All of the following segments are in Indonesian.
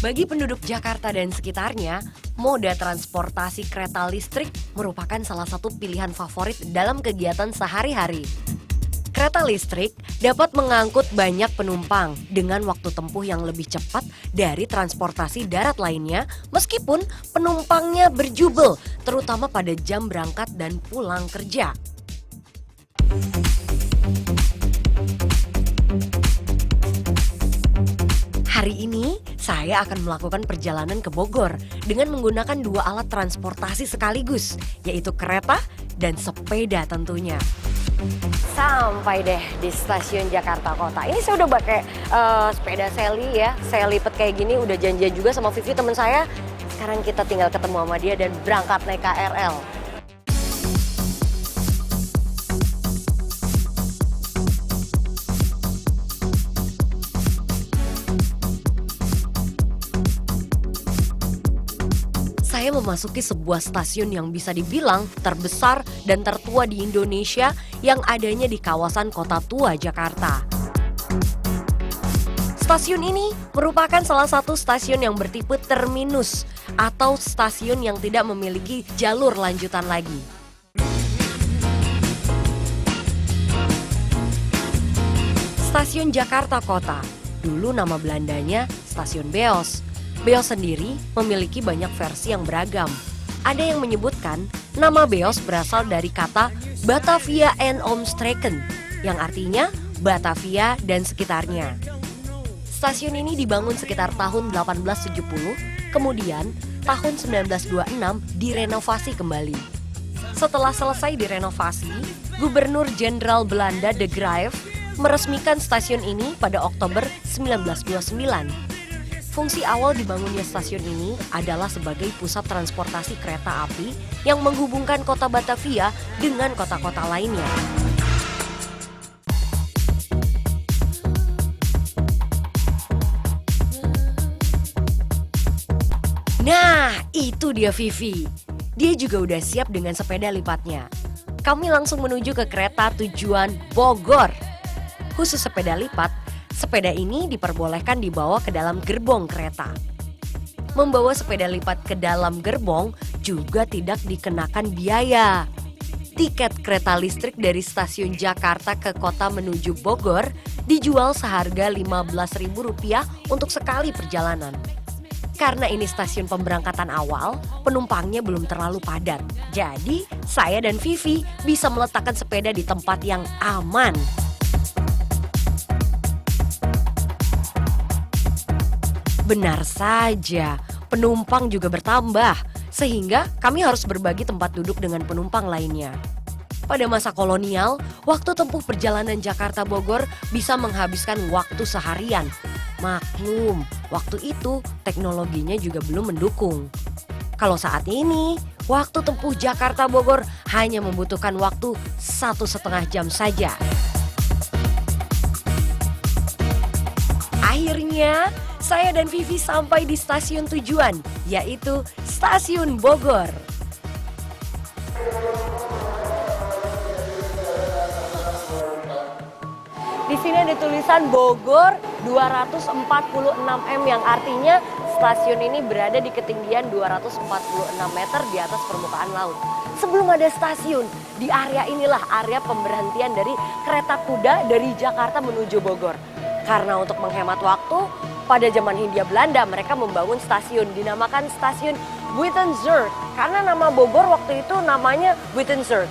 Bagi penduduk Jakarta dan sekitarnya, moda transportasi kereta listrik merupakan salah satu pilihan favorit dalam kegiatan sehari-hari. Kereta listrik dapat mengangkut banyak penumpang dengan waktu tempuh yang lebih cepat dari transportasi darat lainnya, meskipun penumpangnya berjubel, terutama pada jam berangkat dan pulang kerja. Hari ini, saya akan melakukan perjalanan ke Bogor dengan menggunakan dua alat transportasi sekaligus, yaitu kereta dan sepeda tentunya. Sampai deh di stasiun Jakarta Kota. Ini saya udah pakai sepeda Sally ya, saya lipet kayak gini, udah janjian juga sama Vivi teman saya. Sekarang kita tinggal ketemu sama dia dan berangkat naik KRL. Saya memasuki sebuah stasiun yang bisa dibilang terbesar dan tertua di Indonesia yang adanya di kawasan Kota Tua, Jakarta. Stasiun ini merupakan salah satu stasiun yang bertipe terminus atau stasiun yang tidak memiliki jalur lanjutan lagi. Stasiun Jakarta Kota, dulu nama Belandanya Stasiun Beos. Beos sendiri memiliki banyak versi yang beragam. Ada yang menyebutkan nama Beos berasal dari kata Batavia en omstreken, yang artinya Batavia dan sekitarnya. Stasiun ini dibangun sekitar tahun 1870, kemudian tahun 1926 direnovasi kembali. Setelah selesai direnovasi, Gubernur Jenderal Belanda De Graaf meresmikan stasiun ini pada Oktober 1929. Fungsi awal dibangunnya stasiun ini adalah sebagai pusat transportasi kereta api yang menghubungkan kota Batavia dengan kota-kota lainnya. Nah, itu dia Vivi. Dia juga udah siap dengan sepeda lipatnya. Kami langsung menuju ke kereta tujuan Bogor. Khusus sepeda lipat, sepeda ini diperbolehkan dibawa ke dalam gerbong kereta. Membawa sepeda lipat ke dalam gerbong juga tidak dikenakan biaya. Tiket kereta listrik dari stasiun Jakarta ke kota menuju Bogor dijual seharga Rp15.000 untuk sekali perjalanan. Karena ini stasiun pemberangkatan awal, penumpangnya belum terlalu padat. Jadi, saya dan Vivi bisa meletakkan sepeda di tempat yang aman. Benar saja, penumpang juga bertambah, sehingga kami harus berbagi tempat duduk dengan penumpang lainnya. Pada masa kolonial, waktu tempuh perjalanan Jakarta-Bogor bisa menghabiskan waktu seharian. Maklum, waktu itu teknologinya juga belum mendukung. Kalau saat ini, waktu tempuh Jakarta-Bogor hanya membutuhkan waktu 1,5 jam saja. Akhirnya, saya dan Vivi sampai di stasiun tujuan, yaitu Stasiun Bogor. Di sini ada tulisan Bogor 246 m yang artinya stasiun ini berada di ketinggian 246 meter di atas permukaan laut. Sebelum ada stasiun, di area inilah area pemberhentian dari kereta kuda dari Jakarta menuju Bogor. Karena untuk menghemat waktu, pada zaman Hindia Belanda mereka membangun stasiun dinamakan Stasiun Buitenzorg karena nama Bogor waktu itu namanya Buitenzorg.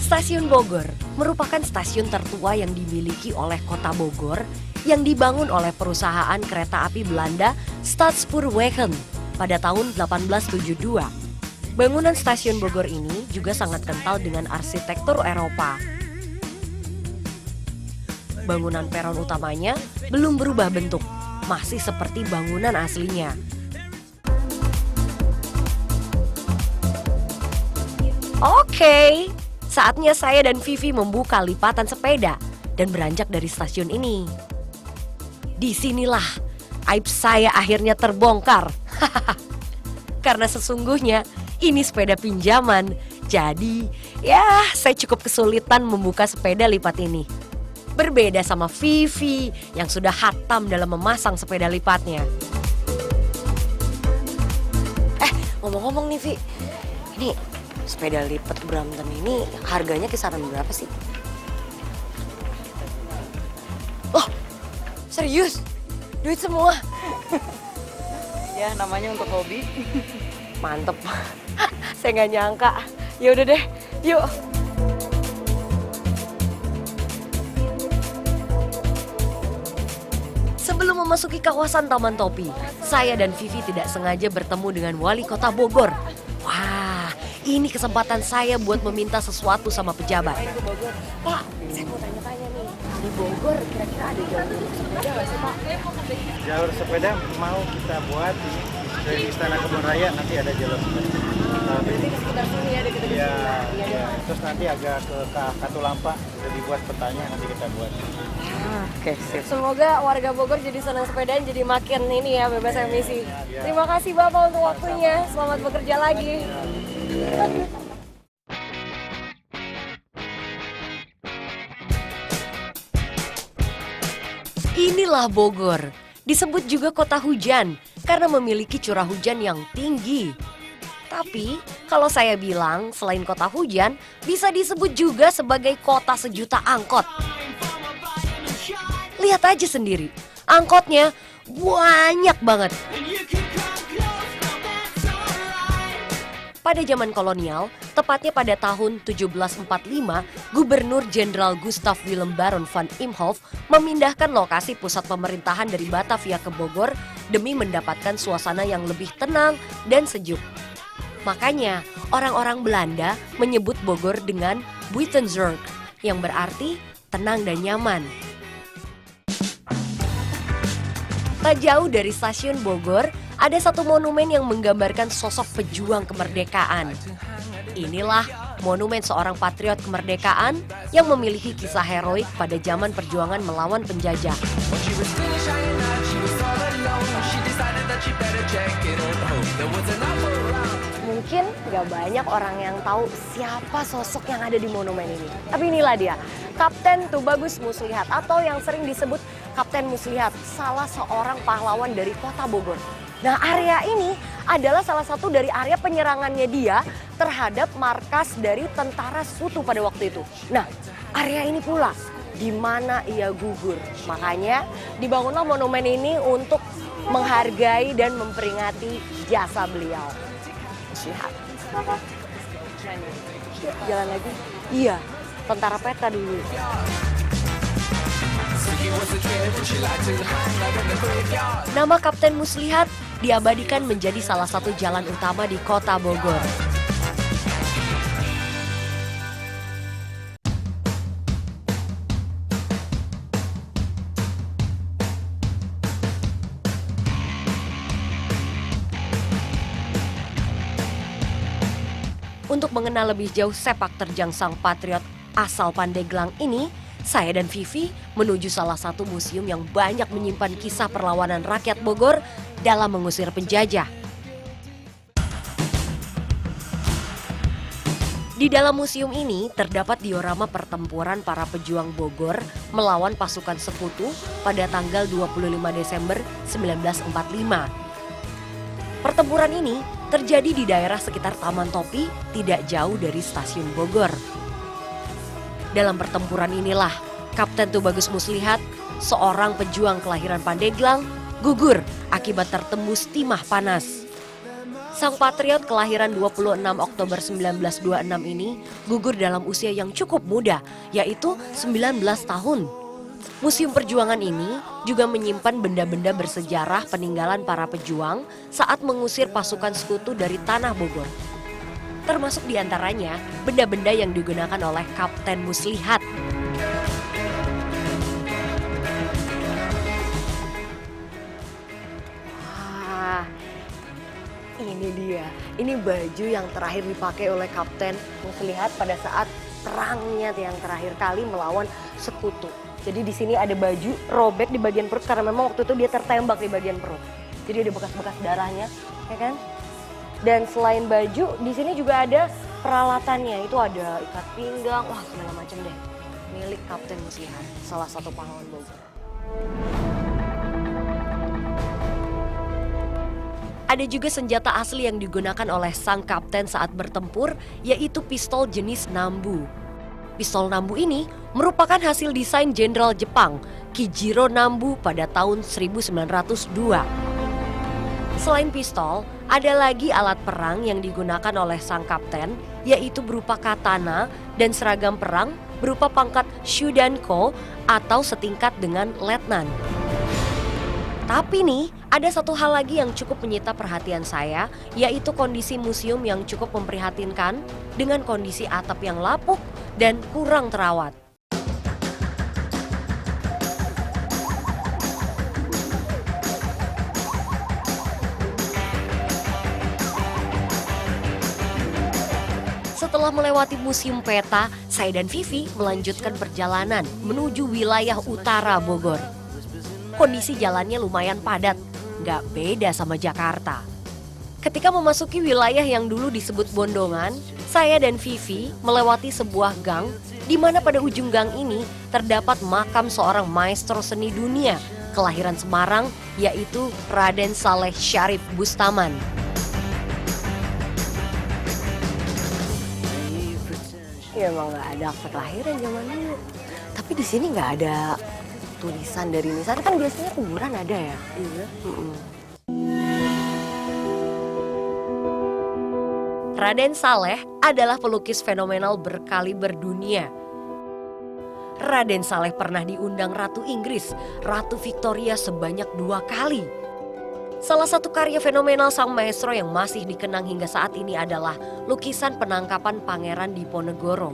Stasiun Bogor merupakan stasiun tertua yang dimiliki oleh Kota Bogor yang dibangun oleh perusahaan kereta api Belanda Staatspoorwegen pada tahun 1872. Bangunan stasiun Bogor ini juga sangat kental dengan arsitektur Eropa. Bangunan peron utamanya belum berubah bentuk, masih seperti bangunan aslinya. Oke, saatnya saya dan Vivi membuka lipatan sepeda dan beranjak dari stasiun ini. Disinilah aib saya akhirnya terbongkar. Karena sesungguhnya ini sepeda pinjaman. Jadi ya saya cukup kesulitan membuka sepeda lipat ini. Berbeda sama Vivi yang sudah hatam dalam memasang sepeda lipatnya. Ngomong-ngomong nih Vi, ini sepeda lipat Brampton ini harganya kisaran berapa sih? Oh, serius? Duit semua? Ya namanya untuk hobi. Mantep, saya nggak nyangka. Ya udah deh, yuk. Sebelum memasuki kawasan Taman Topi, saya dan Vivi tidak sengaja bertemu dengan Wali Kota Bogor. Wah, ini kesempatan saya buat meminta sesuatu sama pejabat. Pak, saya mau tanya-tanya nih, di Bogor kira-kira ada jalur sepeda nggak sih Pak? Jalur sepeda mau kita buat dari Istana Kebun Raya, nanti ada jalur sepeda. Berarti di sekitar sini ya, dekat-dekat sini. Ya. Terus nanti agak ke Katulampa, udah dibuat petanya, nanti kita buat. Oke, sip. Semoga warga Bogor jadi senang sepedaan, jadi makin ini ya bebas emisi. Terima kasih Bapak untuk waktunya. Selamat bekerja lagi. Inilah Bogor. Disebut juga kota hujan karena memiliki curah hujan yang tinggi. Tapi kalau saya bilang selain kota hujan, bisa disebut juga sebagai kota sejuta angkot. Lihat aja sendiri, angkotnya banyak banget. Pada zaman kolonial, tepatnya pada tahun 1745, Gubernur Jenderal Gustav Willem Baron van Imhoff memindahkan lokasi pusat pemerintahan dari Batavia ke Bogor demi mendapatkan suasana yang lebih tenang dan sejuk. Makanya, orang-orang Belanda menyebut Bogor dengan Buitenzorg, yang berarti tenang dan nyaman. Tak jauh dari stasiun Bogor, ada satu monumen yang menggambarkan sosok pejuang kemerdekaan. Inilah monumen seorang patriot kemerdekaan yang memiliki kisah heroik pada zaman perjuangan melawan penjajah. Mungkin gak banyak orang yang tahu siapa sosok yang ada di monumen ini. Tapi inilah dia, Kapten Tubagus Muslihat atau yang sering disebut Kapten Muslihat, salah seorang pahlawan dari kota Bogor. Nah, area ini adalah salah satu dari area penyerangannya dia terhadap markas dari tentara Sekutu pada waktu itu. Nah, area ini pula di mana ia gugur. Makanya dibangunlah monumen ini untuk menghargai dan memperingati jasa beliau. Muslihat. Jalan lagi? Iya, tentara peta dulu. Nama Kapten Muslihat diabadikan menjadi salah satu jalan utama di kota Bogor. Untuk mengenal lebih jauh sepak terjang sang patriot asal Pandeglang ini, saya dan Vivi menuju salah satu museum yang banyak menyimpan kisah perlawanan rakyat Bogor dalam mengusir penjajah. Di dalam museum ini terdapat diorama pertempuran para pejuang Bogor melawan pasukan Sekutu pada tanggal 25 Desember 1945. Pertempuran ini terjadi di daerah sekitar Taman Topi, tidak jauh dari stasiun Bogor. Dalam pertempuran inilah, Kapten Tubagus Muslihat, seorang pejuang kelahiran Pandeglang, gugur akibat tertembus timah panas. Sang patriot kelahiran 26 Oktober 1926 ini gugur dalam usia yang cukup muda, yaitu 19 tahun. Museum perjuangan ini juga menyimpan benda-benda bersejarah peninggalan para pejuang saat mengusir pasukan Sekutu dari tanah Bogor. Termasuk diantaranya benda-benda yang digunakan oleh Kapten Muslihat. Wah, ini dia. Ini baju yang terakhir dipakai oleh Kapten Muslihat pada saat perangnya yang terakhir kali melawan Sekutu. Jadi di sini ada baju robek di bagian perut karena memang waktu itu dia tertembak di bagian perut. Jadi ada bekas-bekas darahnya, ya kan? Dan selain baju, di sini juga ada peralatannya. Itu ada ikat pinggang, wah segala macam deh. milik Kapten Muslihat, salah satu pahlawan Bogor. Ada juga senjata asli yang digunakan oleh sang kapten saat bertempur, yaitu pistol jenis Nambu. Pistol Nambu ini merupakan hasil desain Jenderal Jepang Kijiro Nambu pada tahun 1902. Selain pistol, ada lagi alat perang yang digunakan oleh sang kapten, yaitu berupa katana dan seragam perang berupa pangkat Shudanko atau setingkat dengan letnan. Tapi nih, ada satu hal lagi yang cukup menyita perhatian saya, yaitu kondisi museum yang cukup memprihatinkan dengan kondisi atap yang lapuk dan kurang terawat. Setelah melewati Museum Peta, saya dan Vivi melanjutkan perjalanan menuju wilayah utara Bogor. Kondisi jalannya lumayan padat, nggak beda sama Jakarta. Ketika memasuki wilayah yang dulu disebut Bondongan, saya dan Vivi melewati sebuah gang di mana pada ujung gang ini terdapat makam seorang maestro seni dunia kelahiran Semarang, yaitu Raden Saleh Syarif Bustaman. Ya emang nggak ada akte kelahiran zaman dulu. Tapi di sini nggak ada tulisan dari ini. Sana kan biasanya kuburan ada ya. Iya. Raden Saleh adalah pelukis fenomenal berkaliber dunia. Raden Saleh pernah diundang Ratu Inggris, Ratu Victoria sebanyak 2 kali. Salah satu karya fenomenal sang maestro yang masih dikenang hingga saat ini adalah lukisan penangkapan Pangeran Diponegoro.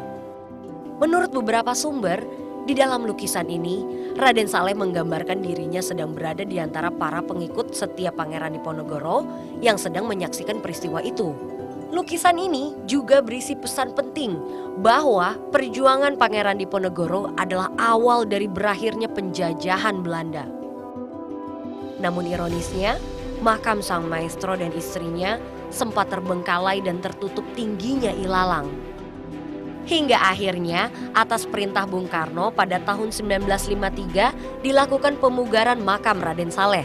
Menurut beberapa sumber, di dalam lukisan ini, Raden Saleh menggambarkan dirinya sedang berada di antara para pengikut setia Pangeran Diponegoro yang sedang menyaksikan peristiwa itu. Lukisan ini juga berisi pesan penting bahwa perjuangan Pangeran Diponegoro adalah awal dari berakhirnya penjajahan Belanda. Namun ironisnya, makam sang maestro dan istrinya sempat terbengkalai dan tertutup tingginya ilalang. Hingga akhirnya atas perintah Bung Karno pada tahun 1953 dilakukan pemugaran makam Raden Saleh.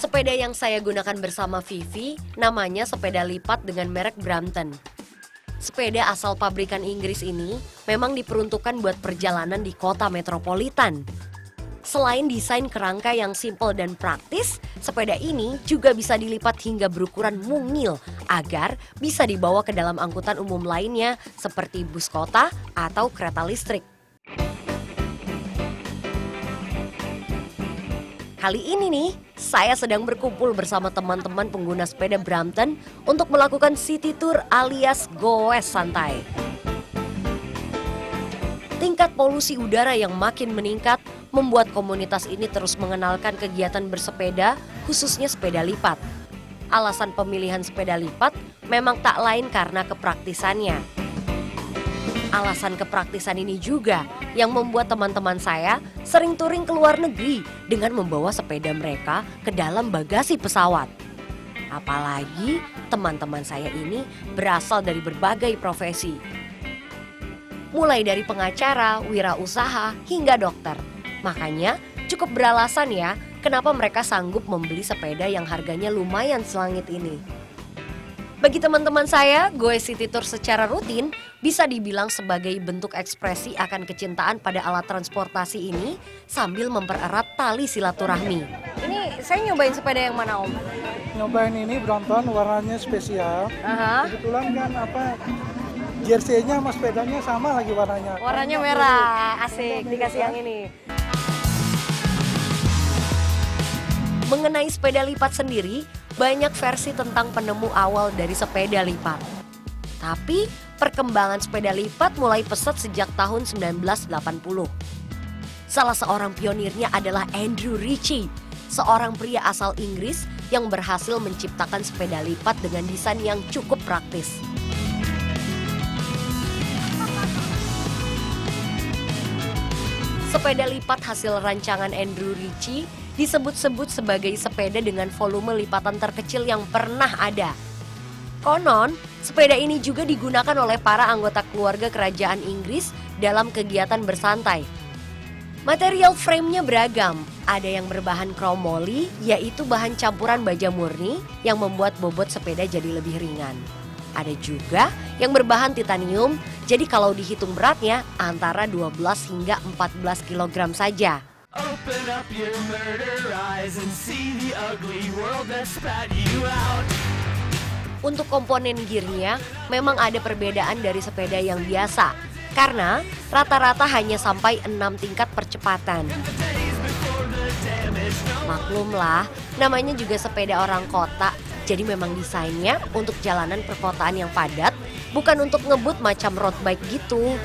Sepeda yang saya gunakan bersama Vivi namanya sepeda lipat dengan merek Brampton. Sepeda asal pabrikan Inggris ini memang diperuntukkan buat perjalanan di kota metropolitan. Selain desain kerangka yang simpel dan praktis, sepeda ini juga bisa dilipat hingga berukuran mungil agar bisa dibawa ke dalam angkutan umum lainnya seperti bus kota atau kereta listrik. Kali ini nih, saya sedang berkumpul bersama teman-teman pengguna sepeda Brampton untuk melakukan city tour alias goes santai. Tingkat polusi udara yang makin meningkat membuat komunitas ini terus mengenalkan kegiatan bersepeda, khususnya sepeda lipat. Alasan pemilihan sepeda lipat memang tak lain karena kepraktisannya. Alasan kepraktisan ini juga yang membuat teman-teman saya sering touring ke luar negeri dengan membawa sepeda mereka ke dalam bagasi pesawat. Apalagi teman-teman saya ini berasal dari berbagai profesi. Mulai dari pengacara, wirausaha, hingga dokter. Makanya cukup beralasan ya kenapa mereka sanggup membeli sepeda yang harganya lumayan selangit ini. Bagi teman-teman saya, goes city tour secara rutin bisa dibilang sebagai bentuk ekspresi akan kecintaan pada alat transportasi ini sambil mempererat tali silaturahmi. Ini saya nyobain sepeda yang mana, Om? Nyobain ini Brompton, warnanya spesial. Kebetulan kan jersey-nya sama sepedanya sama lagi warnanya. Warnanya merah, asik dikasih yang ini. Mengenai sepeda lipat sendiri, banyak versi tentang penemu awal dari sepeda lipat. Tapi perkembangan sepeda lipat mulai pesat sejak tahun 1980. Salah seorang pionirnya adalah Andrew Ritchie, seorang pria asal Inggris yang berhasil menciptakan sepeda lipat dengan desain yang cukup praktis. Sepeda lipat hasil rancangan Andrew Ritchie disebut-sebut sebagai sepeda dengan volume lipatan terkecil yang pernah ada. Konon, sepeda ini juga digunakan oleh para anggota keluarga kerajaan Inggris dalam kegiatan bersantai. Material frame-nya beragam, ada yang berbahan chromoly, yaitu bahan campuran baja murni yang membuat bobot sepeda jadi lebih ringan. Ada juga yang berbahan titanium, jadi kalau dihitung beratnya antara 12 hingga 14 kg saja. Open up your murder eyes and see the ugly world that spat you out. Untuk komponen gearnya memang ada perbedaan dari sepeda yang biasa, karena rata-rata hanya sampai 6 tingkat percepatan. Maklumlah, namanya juga sepeda orang kota, jadi memang desainnya untuk jalanan perkotaan yang padat, bukan untuk ngebut macam road bike gitu.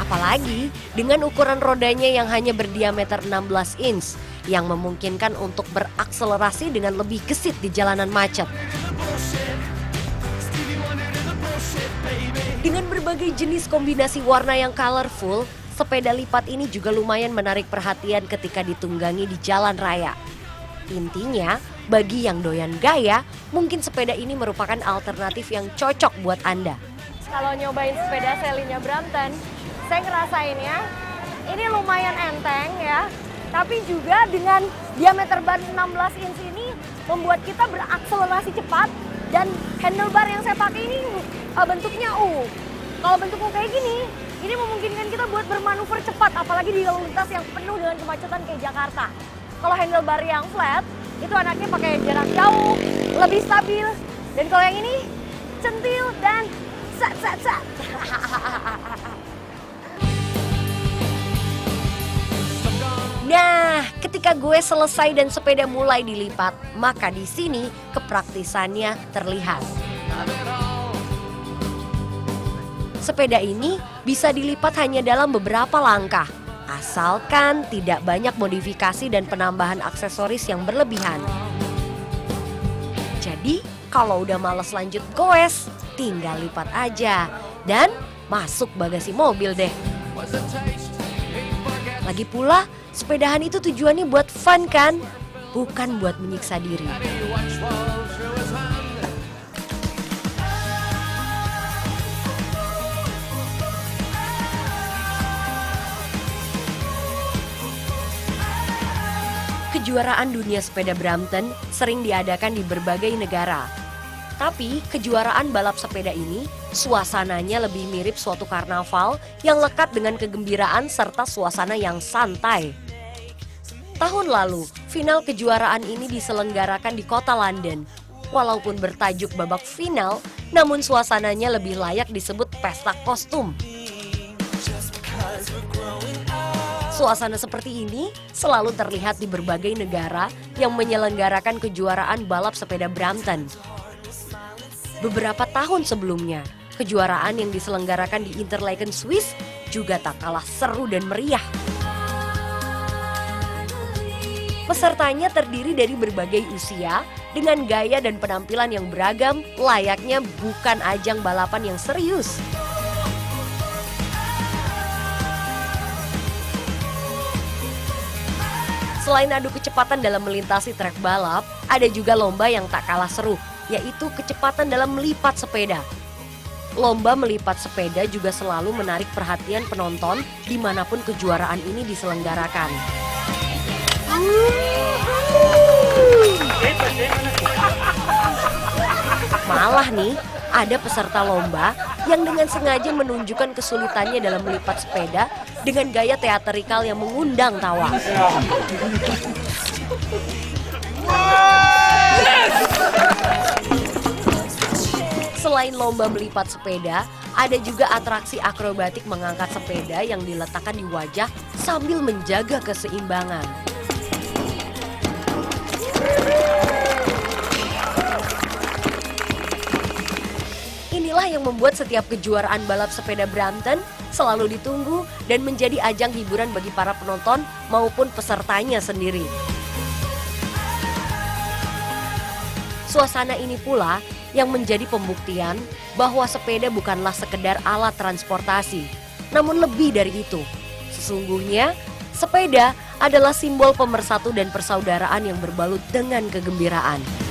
Apalagi dengan ukuran rodanya yang hanya berdiameter 16 inch, yang memungkinkan untuk berakselerasi dengan lebih gesit di jalanan macet. Dengan berbagai jenis kombinasi warna yang colorful, sepeda lipat ini juga lumayan menarik perhatian ketika ditunggangi di jalan raya. Intinya, bagi yang doyan gaya, mungkin sepeda ini merupakan alternatif yang cocok buat Anda. Kalau nyobain sepeda Sally-nya Brampton, saya ngerasainnya ini lumayan enteng ya. Tapi juga dengan diameter ban 16 inch ini membuat kita berakselerasi cepat. Dan handlebar yang saya pakai ini bentuknya U. Kalau bentuk U kayak gini, ini memungkinkan kita buat bermanuver cepat, apalagi di lalu lintas yang penuh dengan kemacetan kayak Jakarta. Kalau handlebar yang flat, itu anaknya pakai jarak jauh, lebih stabil. Dan kalau yang ini, centil dan sat. Nah, ketika gue selesai dan sepeda mulai dilipat, maka di sini kepraktisannya terlihat. Sepeda ini bisa dilipat hanya dalam beberapa langkah, asalkan tidak banyak modifikasi dan penambahan aksesoris yang berlebihan. Jadi, kalau udah males lanjut goes, tinggal lipat aja dan masuk bagasi mobil deh. Lagi pula, sepedahan itu tujuannya buat fun kan? Bukan buat menyiksa diri. Kejuaraan dunia sepeda Brampton sering diadakan di berbagai negara. Tapi kejuaraan balap sepeda ini suasananya lebih mirip suatu karnaval yang lekat dengan kegembiraan serta suasana yang santai. Tahun lalu, final kejuaraan ini diselenggarakan di kota London. Walaupun bertajuk babak final, namun suasananya lebih layak disebut pesta kostum. Suasana seperti ini selalu terlihat di berbagai negara yang menyelenggarakan kejuaraan balap sepeda Brampton. Beberapa tahun sebelumnya, kejuaraan yang diselenggarakan di Interlaken, Swiss juga tak kalah seru dan meriah. Pesertanya terdiri dari berbagai usia dengan gaya dan penampilan yang beragam, layaknya bukan ajang balapan yang serius. Selain adu kecepatan dalam melintasi trek balap, ada juga lomba yang tak kalah seru, yaitu kecepatan dalam melipat sepeda. Lomba melipat sepeda juga selalu menarik perhatian penonton dimanapun kejuaraan ini diselenggarakan. Malah nih, ada peserta lomba yang dengan sengaja menunjukkan kesulitannya dalam melipat sepeda dengan gaya teatrikal yang mengundang tawa. Selain lomba melipat sepeda, ada juga atraksi akrobatik mengangkat sepeda yang diletakkan di wajah sambil menjaga keseimbangan. Inilah yang membuat setiap kejuaraan balap sepeda Brampton selalu ditunggu dan menjadi ajang hiburan bagi para penonton maupun pesertanya sendiri. Suasana ini pula yang menjadi pembuktian bahwa sepeda bukanlah sekedar alat transportasi, namun lebih dari itu. Sesungguhnya, sepeda adalah simbol pemersatu dan persaudaraan yang berbalut dengan kegembiraan.